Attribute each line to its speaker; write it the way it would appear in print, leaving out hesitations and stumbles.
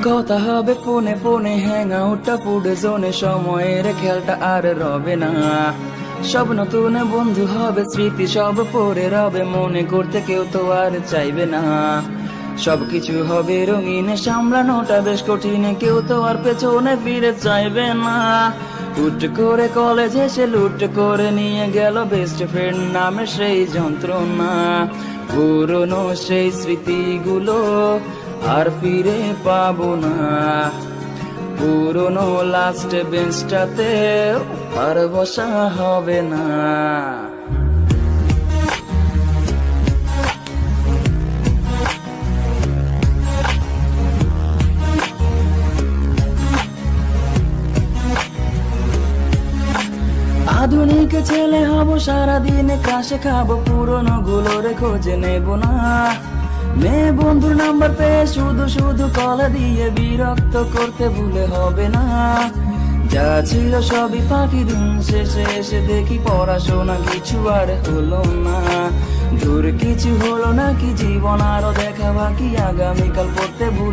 Speaker 1: কথা হবে ফোনে ফোনে হ্যাং আউটটা ফুড জোনে, সময়ের খেলটা আর রবে না। সব নতুন বন্ধু হবে, স্মৃতি সব পড়ে রবে, মনে করতে কেউ তো আর চাইবে না। সবকিছু হবে রঙিন, সামলানোটা বেশ কঠিন, কেউ তো আর পেছনে ফিরে চাইবে না। হুট করে কলেজ এসে লুট করে নিয়ে গেল বেস্ট ফ্রেন্ড নামে সেই যন্ত্রণা। পুরনো সেই স্মৃতিগুলো আর ফিরে পাবো না। পুরনো লাস্ট বেঞ্চটাতে আর বসা হবে না। আধুনিক ছেলে হব, সারাদিন ক্রাশে খাবো, পুরনো গুলোর খোঁজে নেব না। মেয়ে বন্ধুর নাম্বার পেয়ে শুধু শুধু কল দিয়ে বিরক্ত করতে ভুলে হবে না। যা ছিল সবই ফাঁকি, দিন শেষে এসে দেখি পড়াশোনা কিছু আর হলো না। দূর কিছু হলো নাকি, জীবন আরো দেখা বাকি, আগামীকাল পড়তে ভুলে